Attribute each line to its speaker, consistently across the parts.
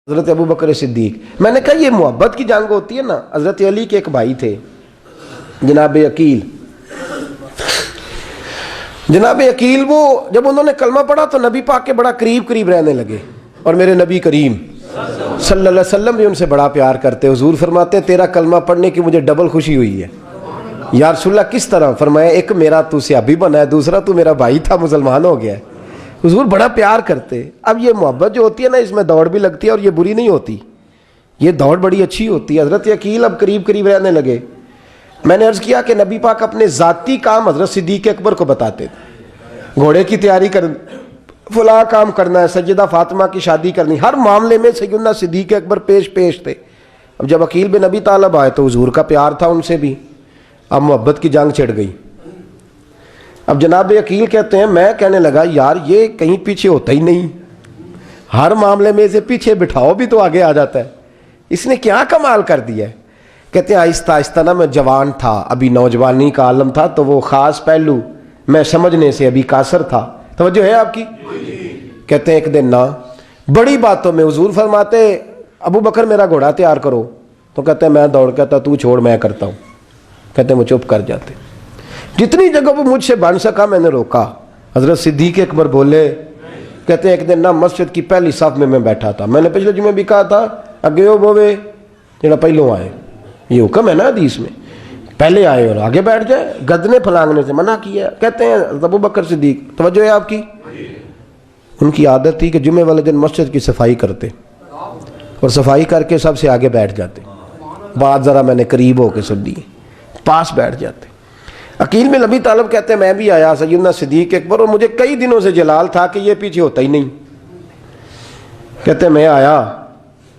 Speaker 1: حضرت ابو بکر صدیق. میں نے کہا یہ محبت کی جنگ ہوتی ہے نا. حضرت علی کے ایک بھائی تھے جناب عقیل. جناب عقیل وہ جب انہوں نے کلمہ پڑھا تو نبی پاک کے بڑا قریب رہنے لگے، اور میرے نبی کریم صلی اللہ علیہ وسلم بھی ان سے بڑا پیار کرتے. حضور فرماتے تیرا کلمہ پڑھنے کی مجھے ڈبل خوشی ہوئی ہے. یا رسول اللہ کس طرح؟ فرمایا ایک میرا تو صحابی بنا ہے، دوسرا تو میرا بھائی تھا مسلمان ہو گیا ہے. حضور بڑا پیار کرتے. اب یہ محبت جو ہوتی ہے نا، اس میں دوڑ بھی لگتی ہے اور یہ بری نہیں ہوتی، یہ دوڑ بڑی اچھی ہوتی ہے. حضرت عقیل اب قریب رہنے لگے. میں نے عرض کیا کہ نبی پاک اپنے ذاتی کام حضرت صدیق اکبر کو بتاتے تھے. گھوڑے کی تیاری کر، فلاں کام کرنا ہے، سیدہ فاطمہ کی شادی کرنی، ہر معاملے میں سیدنا صدیق اکبر پیش تھے. اب جب عقیل بن ابی طالب آئے تو حضور کا پیار تھا ان سے بھی، اب محبت کی جنگ چھڑ گئی. اب جناب عقیل کہتے ہیں میں کہنے لگا یار یہ کہیں پیچھے ہوتا ہی نہیں، ہر معاملے میں اسے پیچھے بٹھاؤ بھی تو آگے آ جاتا ہے، اس نے کیا کمال کر دیا ہے. کہتے ہیں آہستہ آہستہ نا میں جوان تھا، ابھی نوجوانی کا عالم تھا، تو وہ خاص پہلو میں سمجھنے سے ابھی قاصر تھا. توجہ ہے آپ کی؟ کہتے ہیں ایک دن نا بڑی باتوں میں حضور فرماتے ابو بکر میرا گھوڑا تیار کرو، تو کہتے ہیں میں دوڑ کہتا تو چھوڑ میں کرتا ہوں. کہتے ہیں وہ چپ کر جاتے. جتنی جگہ وہ مجھ سے بن سکا میں نے روکا. حضرت صدیق اکبر بولے، کہتے ہیں ایک دن نا مسجد کی پہلی صف میں بیٹھا تھا. میں نے پچھلے جمعے بھی کہا تھا اگے ہو بوے جڑا پہلوں آئے، یہ حکم ہے نا حدیث میں، پہلے آئے اور آگے بیٹھ جائے، گدنے پھلانگنے سے منع کیا. کہتے ہیں ابو بکر صدیق، توجہ ہے آپ کی، ان کی عادت تھی کہ جمعے والے دن مسجد کی صفائی کرتے اور صفائی کر کے سب سے آگے بیٹھ جاتے. بات ذرا میں نے قریب ہو کے سن لی، پاس بیٹھ جاتے. عقیل بن ابی طالب کہتے ہیں میں بھی آیا سیدنا صدیق اکبر، اور مجھے کئی دنوں سے جلال تھا کہ یہ پیچھے ہوتا ہی نہیں. کہتے ہیں میں آیا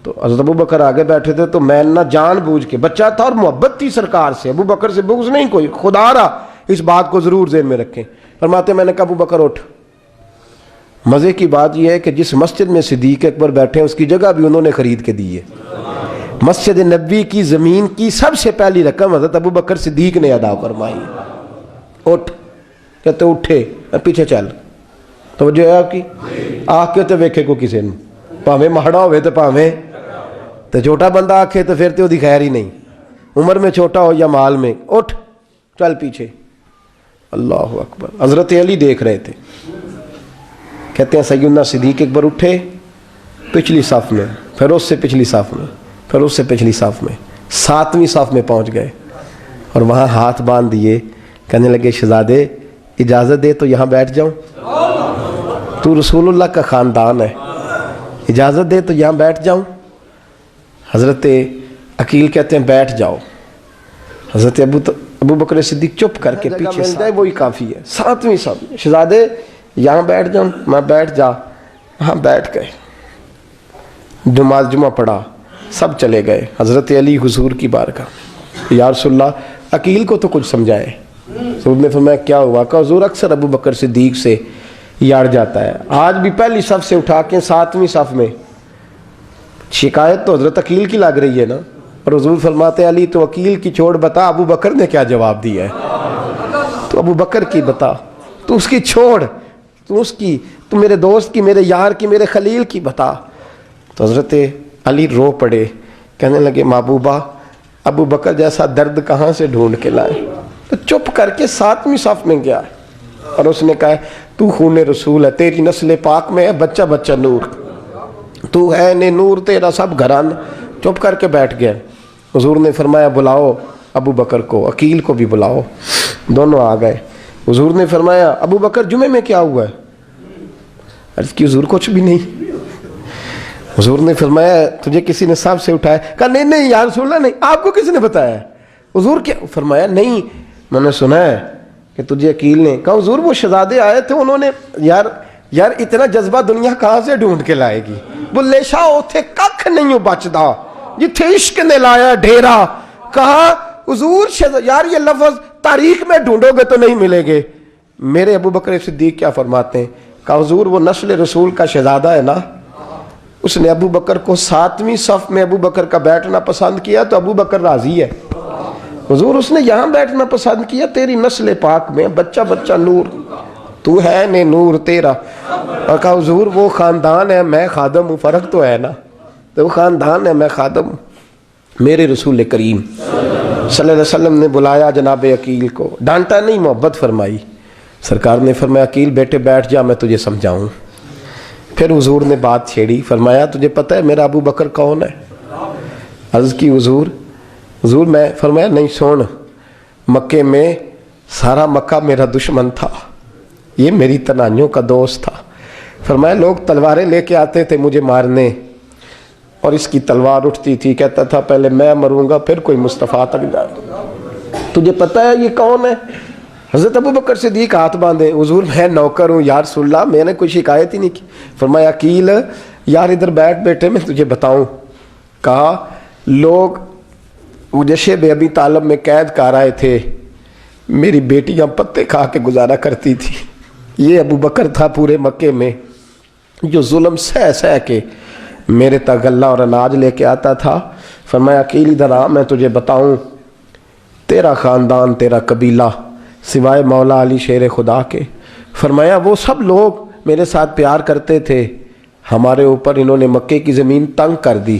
Speaker 1: تو حضرت ابو بکر آگے بیٹھے تھے، تو میں نہ جان بوجھ کے، بچہ تھا اور محبت تھی سرکار سے، ابو بکر سے بغض نہیں کوئی، خدا رہا اس بات کو ضرور ذہن میں رکھیں. فرماتے میں نے کہا ابو بکر اٹھ. مزے کی بات یہ ہے کہ جس مسجد میں صدیق اکبر بیٹھے ہیں اس کی جگہ بھی انہوں نے خرید کے دی ہے. مسجد نبوی کی زمین کی سب سے پہلی رقم حضرت ابو بکر صدیق نے ادا فرمائی. اٹھ. کہتے اٹھے، پیچھے چل. توجہ ہے آپ کی؟ آکھے تو ویکھے کو کسی نے، پاویں ماڑا ہوئے تو پاویں تو چھوٹا بندہ آکھے تو پھر تو دی خیر ہی نہیں، عمر میں چھوٹا ہو یا مال میں. اٹھ چل پیچھے. اللہ اکبر. حضرت علی دیکھ رہے تھے. کہتے ہیں سیدنا صدیق اکبر اٹھے، پچھلی صف میں، پھر اس سے پچھلی صف میں، پھر اس سے پچھلی صف میں، 7ویں صف میں پہنچ گئے اور وہاں ہاتھ باندھ دیے. کہنے لگے شہزادے اجازت دے تو یہاں بیٹھ جاؤں، تو رسول اللہ کا خاندان ہے، اجازت دے تو یہاں بیٹھ جاؤں. حضرت عقیل کہتے ہیں بیٹھ جاؤ. حضرت ابو بکر صدیق چپ کر کے پیچھے مل جائے وہی کافی ہے. 7ویں صف. شہزادے یہاں بیٹھ جاؤں. میں بیٹھ جا. وہاں بیٹھ گئے، نماز جمعہ پڑھا، سب چلے گئے. حضرت علی حضور کی بارگاہ، یا رسول اللہ عقیل کو تو کچھ سمجھائے. حضور نے فرمایا کیا ہوا؟ کہ حضور اکثر ابو بکر صدیق سے یاڑ جاتا ہے، آج بھی پہلی صف سے اٹھا کے 7ویں صف میں. شکایت تو حضرت عقیل کی لگ رہی ہے نا، اور حضور فرماتے علی تو عقیل کی چھوڑ، بتا ابو بکر نے کیا جواب دیا ہے. تو ابو بکر کی بتا، تو اس کی چھوڑ، تو اس کی، تو میرے دوست کی، میرے یار کی، میرے خلیل کی بتا. تو حضرت علی رو پڑے. کہنے لگے محبوبہ ابو بکر جیسا درد کہاں سے ڈھونڈ کے لائے. تو چپ کر کے 7ویں صف میں گیا اور اس نے کہا تو خون رسول ہے، تیری نسل پاک میں ہے بچہ بچہ نور، تو ہے نے نور تیرا سب گھران. چپ کر کے بیٹھ گیا. حضور نے فرمایا بلاؤ ابو بکر کو، عقیل کو بھی بلاؤ. دونوں آ گئے. حضور نے فرمایا ابو بکر جمعے میں کیا ہوا ہے؟ عرض کی حضور کچھ بھی نہیں. حضور نے فرمایا تجھے کسی نے صاحب سے اٹھایا؟ کہا نہیں یا رسول اللہ نہیں. آپ کو کس نے بتایا؟ حضور کیا؟ فرمایا نہیں میں نے سنا ہے کہ تجھے عقیل نے. کہا حضور وہ شہزادے آئے تھے، انہوں نے یار اتنا جذبہ دنیا کہاں سے ڈھونڈ کے لائے گی. بلے شاہ اوتھے ککھ نہیں بچدا جتھے عشق نے لایا ڈھیرا. کہا حضور یار یہ لفظ تاریخ میں ڈھونڈو گے تو نہیں ملے گے. میرے ابو بکر صدیق کیا فرماتے ہیں؟ کہا حضور وہ نسل رسول کا شہزادہ ہے نا، اس نے ابو بکر کو 7ویں صف میں ابو بکر کا بیٹھنا پسند کیا تو ابو بکر راضی ہے. حضور اس نے یہاں بیٹھنا پسند کیا، تیری نسل پاک میں بچہ بچہ نور، تو ہے نے نور تیرا. اور کہا حضور وہ خاندان ہے، میں خادم ہوں، فرق تو ہے نا. تو وہ خاندان ہے، میں خادم ہوں۔ میرے رسول کریم صلی اللہ علیہ وسلم نے بلایا جناب عقیل کو، ڈانٹا نہیں، محبت فرمائی۔ سرکار نے فرمایا عقیل بیٹے بیٹھ جا، میں تجھے سمجھاؤں۔ پھر حضور نے بات چھیڑی، فرمایا تجھے پتہ ہے میرا ابو بکر کون ہے؟ عرض کی حضور میں، فرمایا نہیں سن، مکے میں سارا مکہ میرا دشمن تھا، یہ میری تنائیوں کا دوست تھا۔ فرمایا لوگ تلواریں لے کے آتے تھے مجھے مارنے، اور اس کی تلوار اٹھتی تھی، کہتا تھا پہلے میں مروں گا پھر کوئی مصطفیٰ تک جائے۔ تجھے پتہ ہے یہ کون ہے؟ حضرت ابو بکر صدیق ہاتھ باندھے، حضور میں نوکر ہوں یا رسول اللہ، میں نے کوئی شکایت ہی نہیں کی۔ فرمایا عقیل یار ادھر بیٹھ بیٹے، میں تجھے بتاؤں۔ کہا لوگ مجھے شیب ابی طالب میں قید کر آئے تھے، میری بیٹیاں پتے کھا کے گزارا کرتی تھی، یہ ابو بکر تھا پورے مکے میں جو ظلم سہ کے میرے تک غلہ اور اناج لے کے آتا تھا۔ فرمایا عقیل ادھر آ، میں تجھے بتاؤں، تیرا خاندان تیرا قبیلہ سوائے مولا علی شیر خدا کے، فرمایا وہ سب لوگ میرے ساتھ پیار کرتے تھے، ہمارے اوپر انہوں نے مکے کی زمین تنگ کر دی۔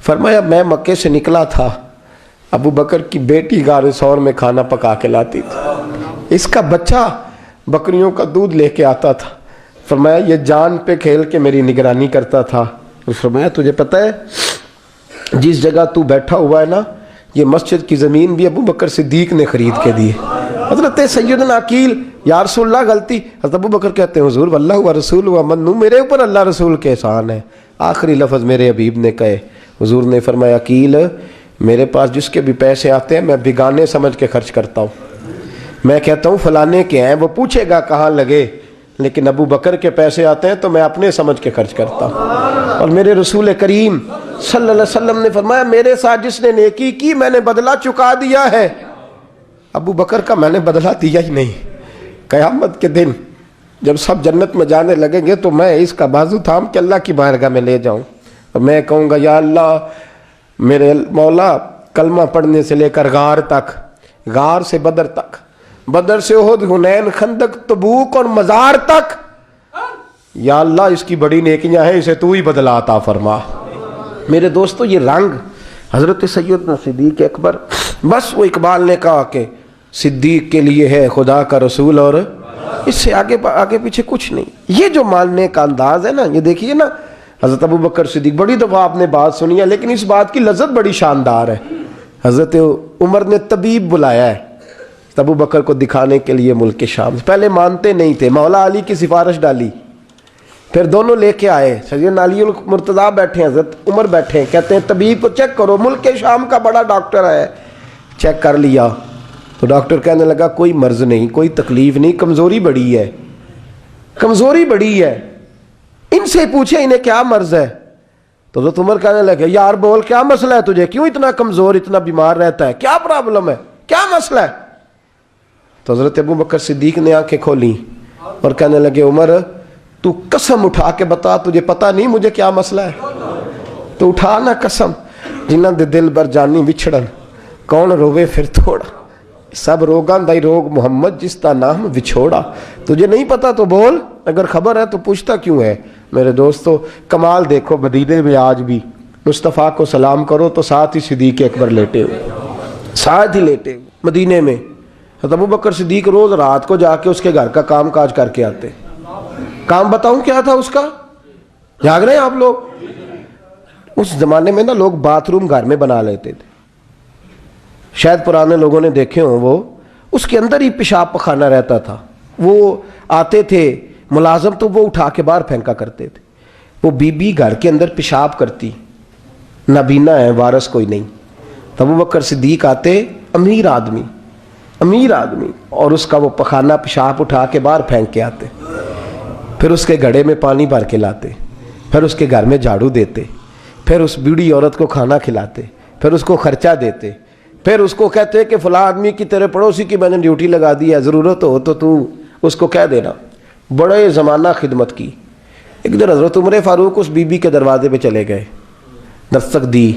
Speaker 1: فرمایا میں مکے سے نکلا تھا، ابو بکر کی بیٹی غار ثور میں کھانا پکا کے لاتی تھی، اس کا بچہ بکریوں کا دودھ لے کے آتا تھا۔ فرمایا یہ جان پہ کھیل کے میری نگرانی کرتا تھا۔ فرمایا تجھے پتہ ہے جس جگہ تو بیٹھا ہوا ہے نا، یہ مسجد کی زمین بھی ابو بکر صدیق نے خرید کے دی۔ حضرت سیدنا عقیل یا رسول اللہ غلطی، حضرت ابو بکر کہتے ہیں حضور واللہ و رسول و منو، میرے اوپر اللہ رسول کے احسان ہے۔ آخری لفظ میرے حبیب نے کہے، حضور نے فرمایا عقیل میرے پاس جس کے بھی پیسے آتے ہیں میں بگانے سمجھ کے خرچ کرتا ہوں، میں کہتا ہوں فلانے کے ہیں، وہ پوچھے گا کہاں لگے، لیکن ابو بکر کے پیسے آتے ہیں تو میں اپنے سمجھ کے خرچ کرتا ہوں۔ اور میرے رسول کریم صلی اللہ علیہ وسلم نے فرمایا میرے ساتھ جس نے نیکی کی میں نے بدلہ چکا دیا ہے، ابو بکر کا میں نے بدلہ دیا ہی نہیں۔ قیامت کے دن جب سب جنت میں جانے لگیں گے تو میں اس کا بازو تھام کے اللہ کی بارگاہ میں لے جاؤں اور میں کہوں گا یا اللہ میرے مولا، کلمہ پڑھنے سے لے کر غار تک، غار سے بدر تک، بدر سے احد، حنین، خندق، تبوک اور مزار تک، یا اللہ اس کی بڑی نیکیاں ہیں، اسے تو ہی بدلہ عطا فرما۔ میرے دوستو یہ رنگ حضرت سیدنا صدیق اکبر، بس وہ اقبال نے کہا کہ صدیق کے لیے ہے خدا کا رسول اور اس سے آگے پیچھے کچھ نہیں۔ یہ جو ماننے کا انداز ہے نا، یہ دیکھیے نا، حضرت ابو بکر صدیق، بڑی دفعہ آپ نے بات سنی ہے لیکن اس بات کی لذت بڑی شاندار ہے۔ حضرت عمر نے طبیب بلایا ہے ابو بکر کو دکھانے کے لیے ملک شام، پہلے مانتے نہیں تھے، مولا علی کی سفارش ڈالی، پھر دونوں لے کے آئے، سیدنا علی المرتضیٰ بیٹھے ہیں، حضرت عمر بیٹھے ہیں، کہتے ہیں طبیب کو چیک کرو، ملک شام کا بڑا ڈاکٹر ہے۔ چیک کر لیا تو ڈاکٹر کہنے لگا کوئی مرض نہیں، کوئی تکلیف نہیں، کمزوری بڑی ہے، کمزوری بڑی ہے، ان سے پوچھے انہیں کیا مرض ہے۔ تو حضرت عمر کہنے لگے یار بول کیا مسئلہ ہے تجھے، کیوں اتنا کمزور، اتنا بیمار رہتا ہے، کیا پرابلم ہے، کیا مسئلہ ہے؟ تو حضرت ابو بکر صدیق نے آنکھیں کھولیں اور کہنے لگے عمر تو قسم اٹھا کے بتا، تجھے پتا نہیں مجھے کیا مسئلہ ہے؟ تو اٹھا نہ قسم، جنہاں دے دل بر جانی وچھڑن، کون روے پھر تھوڑا، سب روگاں دائی روگ محمد جس کا نام وچھوڑا۔ تجھے نہیں پتا تو بول، اگر خبر ہے تو پوچھتا کیوں ہے؟ میرے دوستو کمال دیکھو، مدینے میں آج بھی مصطفیٰ کو سلام کرو تو ساتھ ہی صدیق اکبر لیٹے ہوئے، ساتھ ہی لیٹے ہوئے مدینے میں۔ حضرت ابو بکر صدیق روز رات کو جا کے اس کے گھر کا کام کاج کر کے آتے۔ کام بتاؤں کیا تھا اس کا؟ جاگ رہے ہیں آپ لوگ؟ اس زمانے میں نا لوگ باتھ روم گھر میں بنا لیتے تھے، شاید پرانے لوگوں نے دیکھے ہوں، وہ اس کے اندر ہی پیشاب پخانہ رہتا تھا، وہ آتے تھے ملازم تو وہ اٹھا کے باہر پھینکا کرتے تھے، وہ بی بی گھر کے اندر پیشاب کرتی، نابینا ہے، وارث کوئی نہیں، تب ابو بکر صدیق آتے، امیر آدمی اور اس کا وہ پخانہ پیشاب اٹھا کے باہر پھینک کے آتے، پھر اس کے گھڑے میں پانی بھر کے لاتے، پھر اس کے گھر میں جھاڑو دیتے، پھر اس بوڑھی عورت کو کھانا کھلاتے، پھر اس کو خرچہ دیتے، پھر اس کو کہتے کہ فلاں آدمی کی تیرے پڑوسی کی میں نے ڈیوٹی لگا دی ہے، ضرورت ہو تو اس کو کہہ دینا۔ بڑے زمانہ خدمت کی۔ ایک دن حضرت عمر فاروق اس بی بی کے دروازے پہ چلے گئے، دستک دی،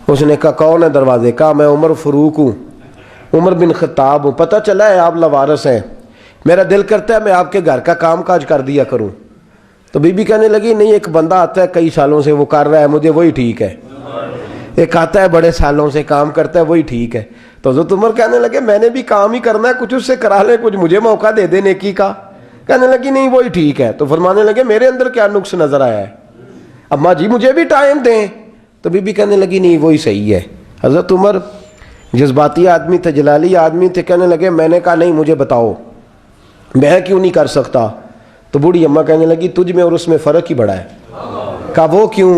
Speaker 1: اس نے کہا کون ہے دروازے کا؟ میں عمر فاروق ہوں، عمر بن خطاب ہوں، پتہ چلا ہے آپ لوارث ہیں، میرا دل کرتا ہے میں آپ کے گھر کا کام کاج کر دیا کروں۔ تو تو بی بی کہنے لگی نہیں، ایک بندہ آتا ہے کئی سالوں سے وہ کر رہا ہے، مجھے وہی ٹھیک ہے. ایک آتا ہے بڑے سالوں سے کام کرتا ہے، وہی ٹھیک ہے. تو حضرت عمر کہنے لگے میں نے بھی کام ہی کرنا ہے، کچھ اس سے کرا لیں، کچھ مجھے موقع دے دے نیکی کا. کہنے لگی نہیں وہی ٹھیک ہے. تو فرمانے لگے میرے اندر کیا نقص نظر آیا ہے، اماں جی مجھے بھی ٹائم دیں. تو بی بی کہنے لگی نہیں وہی صحیح ہے. حضرت عمر جذباتی آدمی تھے، جلالی آدمی تھے. کہنے لگے میں نے کہا نہیں مجھے بتاؤ میں کیوں نہیں کر سکتا. تو بوڑھی اماں کہنے لگی تجھ میں اور اس میں فرق ہی بڑا ہے. کہا وہ کیوں؟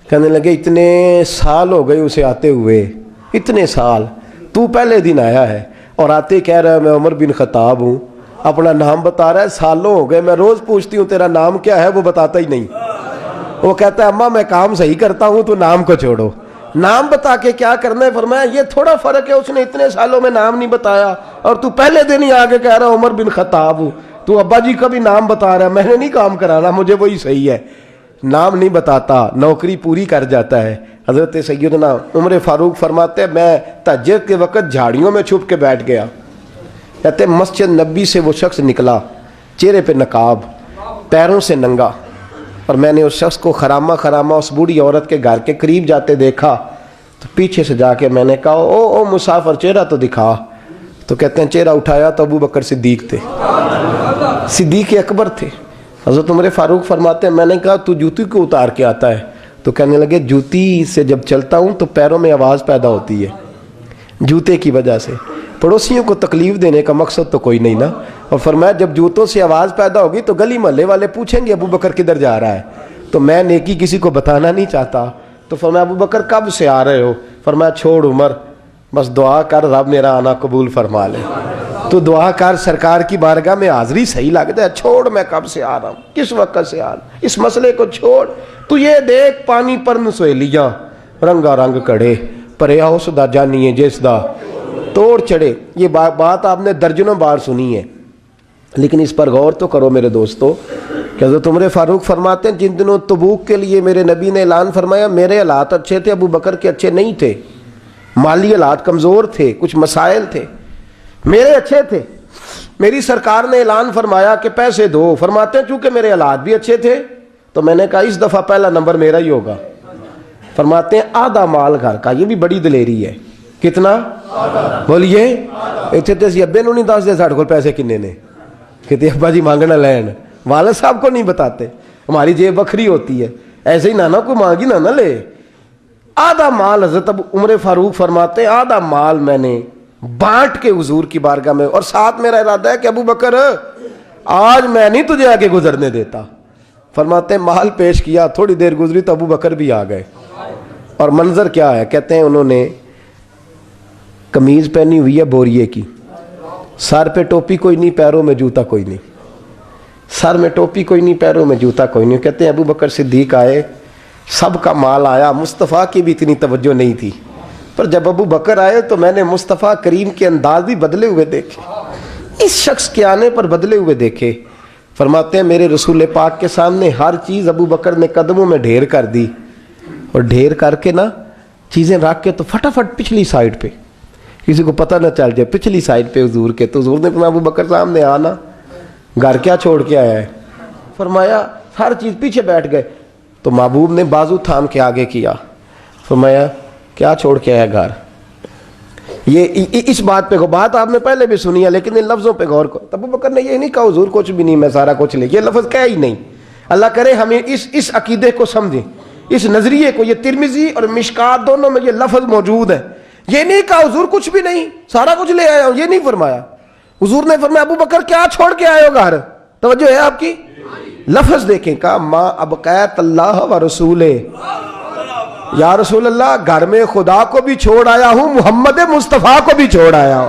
Speaker 1: کہنے لگے اتنے سال ہو گئے اسے آتے ہوئے، اتنے سال. تو پہلے دن آیا ہے اور آتے کہہ رہا ہے میں عمر بن خطاب ہوں، اپنا نام بتا رہا ہے. سالوں ہو گئے میں روز پوچھتی ہوں تیرا نام کیا ہے، وہ بتاتا ہی نہیں. وہ کہتا ہے اماں میں کام صحیح کرتا ہوں تو نام کو چھوڑو، نام بتا کے کیا کرنا ہے. فرمایا یہ تھوڑا فرق ہے، اس نے اتنے سالوں میں نام نہیں بتایا اور تو پہلے دن ہی آگے کہہ رہا عمر بن خطاب ہوں. تو ابا جی کا بھی نام بتا رہا ہے، میں نے نہیں کام کرانا، مجھے وہی صحیح ہے. نام نہیں بتاتا، نوکری پوری کر جاتا ہے. حضرت سیدنا عمر فاروق فرماتے ہیں میں تہجد کے وقت جھاڑیوں میں چھپ کے بیٹھ گیا. کہتے ہیں مسجد نبی سے وہ شخص نکلا، چہرے پہ نقاب، پیروں سے ننگا، اور میں نے اس شخص کو خرامہ خرامہ اس بوڑھی عورت کے گھر کے قریب جاتے دیکھا. تو پیچھے سے جا کے میں نے کہا او مسافر چہرہ تو دکھا. تو کہتے ہیں چہرہ اٹھایا تو ابو بکر صدیق تھے، صدیق اکبر تھے. حضرت عمر فاروق فرماتے ہیں میں نے کہا تو جوتی کو اتار کے آتا ہے؟ تو کہنے لگے جوتی سے جب چلتا ہوں تو پیروں میں آواز پیدا ہوتی ہے جوتے کی وجہ سے. پڑوسیوں کو تکلیف دینے کا مقصد تو کوئی نہیں نا. اور فرمایا جب جوتوں سے آواز پیدا ہوگی تو گلی محلے والے پوچھیں گے ابو بکر کدھر جا رہا ہے، تو میں نیکی کسی کو بتانا نہیں چاہتا. تو فرمایا ابو بکر کب سے آ رہے ہو؟ فرمایا چھوڑ عمر، بس دعا کر رب میرا آنا قبول فرما لے. تو دعا کر سرکار کی بارگاہ میں حاضری صحیح لگتا ہے. چھوڑ میں کب سے آ رہا ہوں، کس وقت سے آ رہا ہوں، اس مسئلے کو چھوڑ. تو یہ دیکھ پانی پر نسویلیاں رنگا رنگ کڑے پریا اس دا جانیے جس دا توڑ چڑھے. یہ بات آپ نے درجنوں بار سنی ہے، لیکن اس پر غور تو کرو میرے دوستو کہ حضرت عمر فاروق فرماتے ہیں جن دنوں تبوک کے لیے میرے نبی نے اعلان فرمایا میرے حالات اچھے تھے، ابو بکر کے اچھے نہیں تھے، مالی حالات کمزور تھے، کچھ مسائل تھے، میرے اچھے تھے. میری سرکار نے اعلان فرمایا کہ پیسے دو. فرماتے ہیں چونکہ میرے حالات بھی اچھے تھے تو میں نے کہا اس دفعہ پہلا نمبر میرا ہی ہوگا. فرماتے ہیں آدھا مال گھر کا، یہ بھی بڑی دلیری ہے. کتنا؟ بولیے. اتنے تو اسی ابے نو نہیں دس دے ساڑھے کو پیسے کنے نے، کہتے ابا جی مانگنا لین، والد صاحب کو نہیں بتاتے، ہماری جیب بکھری ہوتی ہے، ایسے ہی نانا کو مانگی نانا لے. آدھا مال حضرت عمر فاروق فرماتے ہیں آدھا مال میں نے بانٹ کے حضور کی بارگاہ میں، اور ساتھ میرا ارادہ ہے کہ ابو بکر آج میں نہیں تجھے آگے گزرنے دیتا. فرماتے ہیں مال پیش کیا، تھوڑی دیر گزری تو ابو بکر بھی آ گئے. اور منظر کیا ہے؟ کہتے ہیں انہوں نے قمیض پہنی ہوئی ہے بوریے کی، سر پہ ٹوپی کوئی نہیں، پیروں میں جوتا کوئی نہیں، سر میں ٹوپی کوئی نہیں، پیروں میں جوتا کوئی نہیں. کہتے ہیں ابو بکر صدیق آئے، سب کا مال آیا، مصطفیٰ کی بھی اتنی توجہ نہیں تھی، پر جب ابو بکر آئے تو میں نے مصطفیٰ کریم کے انداز بھی بدلے ہوئے دیکھے، اس شخص کے آنے پر بدلے ہوئے دیکھے. فرماتے ہیں میرے رسول پاک کے سامنے ہر چیز ابو بکر نے قدموں میں ڈھیر کر دی، اور ڈھیر کر کے نا چیزیں رکھ کے تو فٹافٹ پچھلی سائڈ پہ، کسی کو پتہ نہ چل جائے، پچھلی سائڈ پہ حضور کے. تو حضور نے فرمایا ابو بکر سامنے آنا، گھر کیا چھوڑ کے آیا ہے؟ فرمایا ہر چیز پیچھے بیٹھ گئے. تو محبوب نے بازو تھام کے آگے کیا، فرمایا کیا چھوڑ کے آیا گھر؟ یہ اس بات پہ بات آپ نے پہلے بھی سنی ہے لیکن ان لفظوں پہ غور کرو. ابو بکر نے یہ نہیں کہا حضور کچھ بھی نہیں میں سارا کچھ لے، یہ لفظ کہا ہی نہیں. اللہ کرے ہمیں اس عقیدے کو سمجھیں، اس نظریے کو. یہ ترمذی اور مشکات دونوں میں یہ لفظ موجود ہے. یہ نہیں کہا حضور کچھ بھی نہیں سارا کچھ لے آیا ہوں، یہ نہیں فرمایا. حضور نے فرمایا ابو بکر کیا چھوڑ کے آئے ہو گھر؟ توجہ ہے آپ کی؟ لفظ دیکھیں، کہا ما ابقیت اللہ و رسولہ، یا رسول اللہ گھر میں خدا کو بھی چھوڑ آیا ہوں، محمد مصطفیٰ کو بھی چھوڑ آیا ہوں.